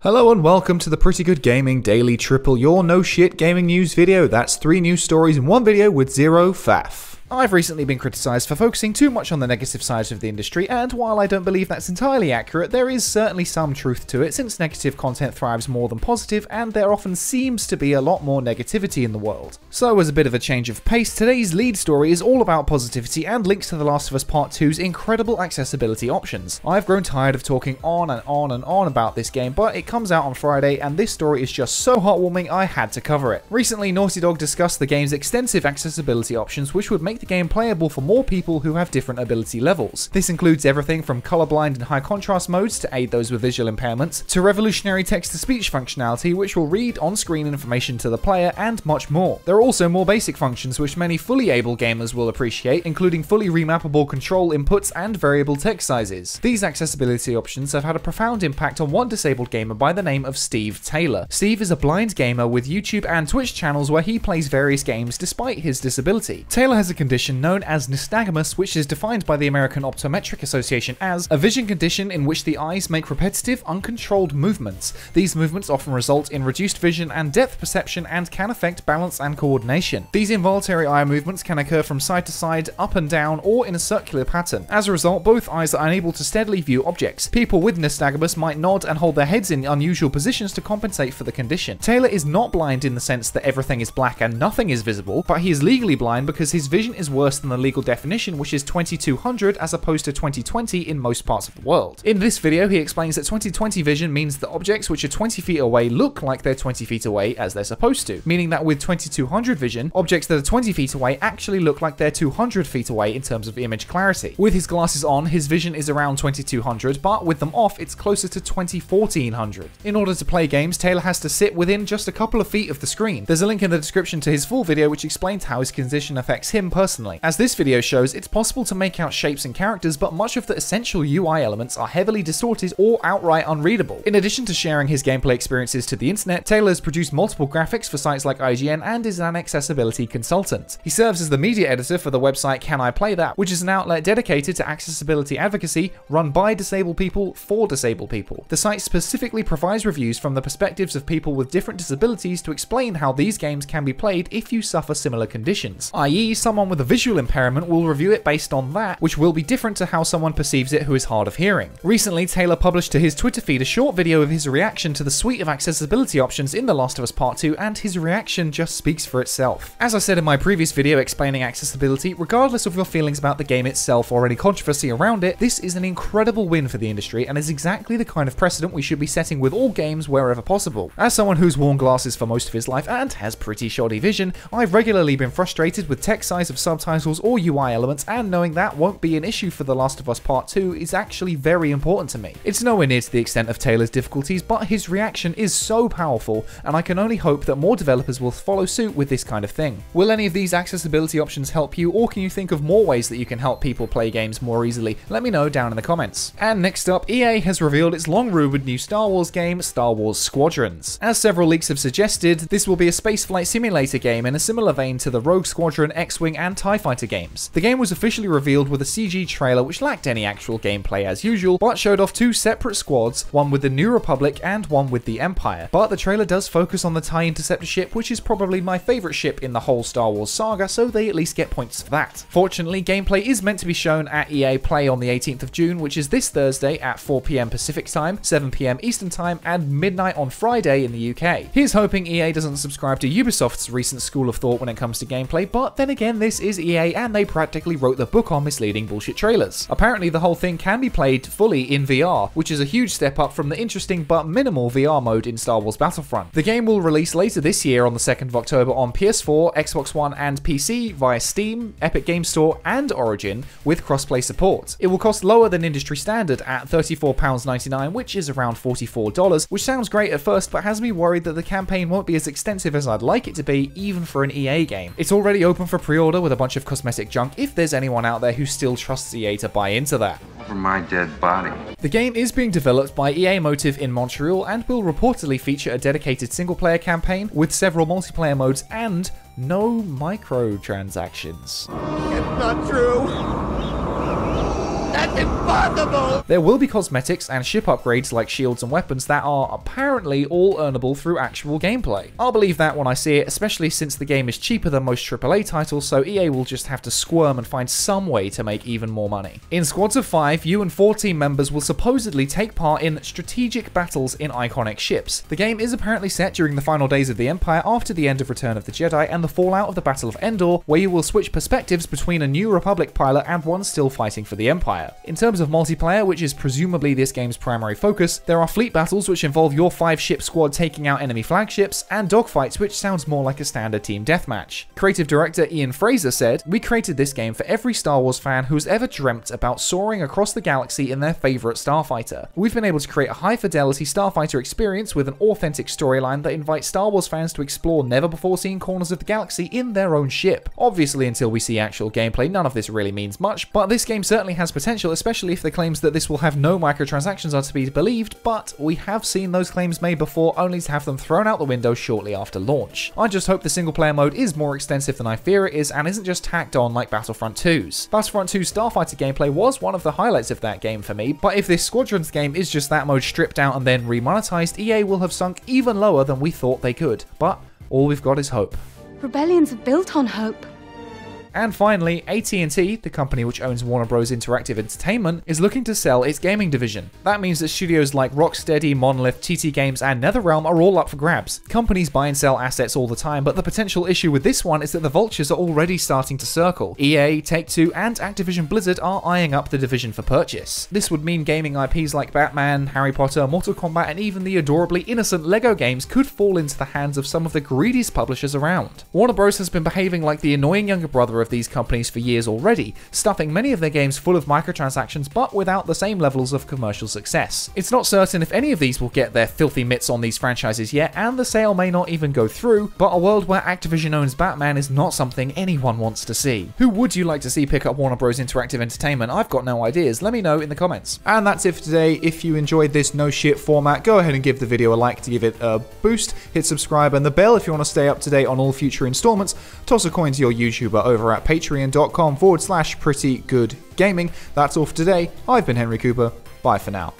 Hello and welcome to the Pretty Good Gaming Daily Triple, your no shit gaming news video. That's 3 news stories in one video with zero faff. I've recently been criticised for focusing too much on the negative sides of the industry, and while I don't believe that's entirely accurate, there is certainly some truth to it, since negative content thrives more than positive, and there often seems to be a lot more negativity in the world. So as a bit of a change of pace, today's lead story is all about positivity and links to The Last of Us Part 2's incredible accessibility options. I've grown tired of talking on and on and on about this game, but it comes out on Friday, and this story is just so heartwarming I had to cover it. Recently, Naughty Dog discussed the game's extensive accessibility options, which would make the game playable for more people who have different ability levels. This includes everything from colorblind and high contrast modes to aid those with visual impairments, to revolutionary text-to-speech functionality which will read on-screen information to the player, and much more. There are also more basic functions which many fully able gamers will appreciate, including fully remappable control inputs and variable text sizes. These accessibility options have had a profound impact on one disabled gamer by the name of Steve Taylor. Steve is a blind gamer with YouTube and Twitch channels where he plays various games despite his disability. Taylor has a condition known as nystagmus, which is defined by the American Optometric Association as a vision condition in which the eyes make repetitive, uncontrolled movements. These movements often result in reduced vision and depth perception and can affect balance and coordination. These involuntary eye movements can occur from side to side, up and down, or in a circular pattern. As a result, both eyes are unable to steadily view objects. People with nystagmus might nod and hold their heads in unusual positions to compensate for the condition. Taylor is not blind in the sense that everything is black and nothing is visible, but he is legally blind because his vision is worse than the legal definition, which is 2200 as opposed to 2020 in most parts of the world. In this video, he explains that 2020 vision means that objects which are 20 feet away look like they're 20 feet away as they're supposed to, meaning that with 2200 vision, objects that are 20 feet away actually look like they're 200 feet away in terms of image clarity. With his glasses on, his vision is around 2200, but with them off, it's closer to 1400. In order to play games, Taylor has to sit within just a couple of feet of the screen. There's a link in the description to his full video which explains how his condition affects him personally. As this video shows, it's possible to make out shapes and characters, but much of the essential UI elements are heavily distorted or outright unreadable. In addition to sharing his gameplay experiences to the internet, Taylor has produced multiple graphics for sites like IGN and is an accessibility consultant. He serves as the media editor for the website Can I Play That, which is an outlet dedicated to accessibility advocacy run by disabled people for disabled people. The site specifically provides reviews from the perspectives of people with different disabilities to explain how these games can be played if you suffer similar conditions, i.e. someone with a visual impairment will review it based on that, which will be different to how someone perceives it who is hard of hearing. Recently, Taylor published to his Twitter feed a short video of his reaction to the suite of accessibility options in The Last of Us Part 2, and his reaction just speaks for itself. As I said in my previous video explaining accessibility, regardless of your feelings about the game itself or any controversy around it, this is an incredible win for the industry and is exactly the kind of precedent we should be setting with all games wherever possible. As someone who's worn glasses for most of his life and has pretty shoddy vision, I've regularly been frustrated with text size of subtitles or UI elements, and knowing that won't be an issue for The Last of Us Part 2 is actually very important to me. It's nowhere near to the extent of Taylor's difficulties, but his reaction is so powerful, and I can only hope that more developers will follow suit with this kind of thing. Will any of these accessibility options help you, or can you think of more ways that you can help people play games more easily? Let me know down in the comments. And next up, EA has revealed its long-rumored new Star Wars game, Star Wars Squadrons. As several leaks have suggested, this will be a spaceflight simulator game in a similar vein to the Rogue Squadron, X-Wing, and TIE Fighter games. The game was officially revealed with a CG trailer which lacked any actual gameplay as usual, but showed off 2 separate squads, one with the New Republic and one with the Empire. But the trailer does focus on the TIE Interceptor ship, which is probably my favourite ship in the whole Star Wars saga, so they at least get points for that. Fortunately, gameplay is meant to be shown at EA Play on the 18th of June, which is this Thursday at 4 PM Pacific Time, 7 PM Eastern Time, and midnight on Friday in the UK. Here's hoping EA doesn't subscribe to Ubisoft's recent school of thought when it comes to gameplay, but then again, this is EA and they practically wrote the book on misleading bullshit trailers. Apparently the whole thing can be played fully in VR, which is a huge step up from the interesting but minimal VR mode in Star Wars Battlefront. The game will release later this year on the 2nd of October on PS4, Xbox One and PC via Steam, Epic Games Store and Origin with crossplay support. It will cost lower than industry standard at £34.99, which is around $44, which sounds great at first but has me worried that the campaign won't be as extensive as I'd like it to be even for an EA game. It's already open for pre-order with a bunch of cosmetic junk if there's anyone out there who still trusts EA to buy into that. Over my dead body. The game is being developed by EA Motive in Montreal and will reportedly feature a dedicated single-player campaign with several multiplayer modes and no microtransactions. It's not true! That's Impossible! There will be cosmetics and ship upgrades like shields and weapons that are apparently all earnable through actual gameplay. I'll believe that when I see it, especially since the game is cheaper than most AAA titles, so EA will just have to squirm and find some way to make even more money. In squads of 5, you and 4 team members will supposedly take part in strategic battles in iconic ships. The game is apparently set during the final days of the Empire after the end of Return of the Jedi and the fallout of the Battle of Endor, where you will switch perspectives between a New Republic pilot and one still fighting for the Empire. In terms of multiplayer, which is presumably this game's primary focus, there are fleet battles which involve your 5-ship squad taking out enemy flagships, and dogfights which sounds more like a standard team deathmatch. Creative director Ian Fraser said, "We created this game for every Star Wars fan who's ever dreamt about soaring across the galaxy in their favourite starfighter. We've been able to create a high-fidelity starfighter experience with an authentic storyline that invites Star Wars fans to explore never-before-seen corners of the galaxy in their own ship." Obviously, until we see actual gameplay, none of this really means much, but this game certainly has potential, especially if the claims that this will have no microtransactions are to be believed, but we have seen those claims made before only to have them thrown out the window shortly after launch. I just hope the single-player mode is more extensive than I fear it is and isn't just tacked on like Battlefront 2's. Battlefront 2's Starfighter gameplay was one of the highlights of that game for me, but if this Squadrons game is just that mode stripped out and then remonetized, EA will have sunk even lower than we thought they could. But all we've got is hope. Rebellions are built on hope. And finally, AT&T, the company which owns Warner Bros. Interactive Entertainment, is looking to sell its gaming division. That means that studios like Rocksteady, Monolith, TT Games, and NetherRealm are all up for grabs. Companies buy and sell assets all the time, but the potential issue with this one is that the vultures are already starting to circle. EA, Take-Two, and Activision Blizzard are eyeing up the division for purchase. This would mean gaming IPs like Batman, Harry Potter, Mortal Kombat, and even the adorably innocent LEGO games could fall into the hands of some of the greediest publishers around. Warner Bros. Has been behaving like the annoying younger brother of these companies for years already, stuffing many of their games full of microtransactions but without the same levels of commercial success. It's not certain if any of these will get their filthy mitts on these franchises yet, and the sale may not even go through, but a world where Activision owns Batman is not something anyone wants to see. Who would you like to see pick up Warner Bros. Interactive Entertainment? I've got no ideas, let me know in the comments. And that's it for today. If you enjoyed this no shit format, go ahead and give the video a like to give it a boost, hit subscribe and the bell if you want to stay up to date on all future installments, toss a coin to your YouTuber over at patreon.com/prettygoodgaming. That's all for today. I've been Henry Cooper. Bye for now.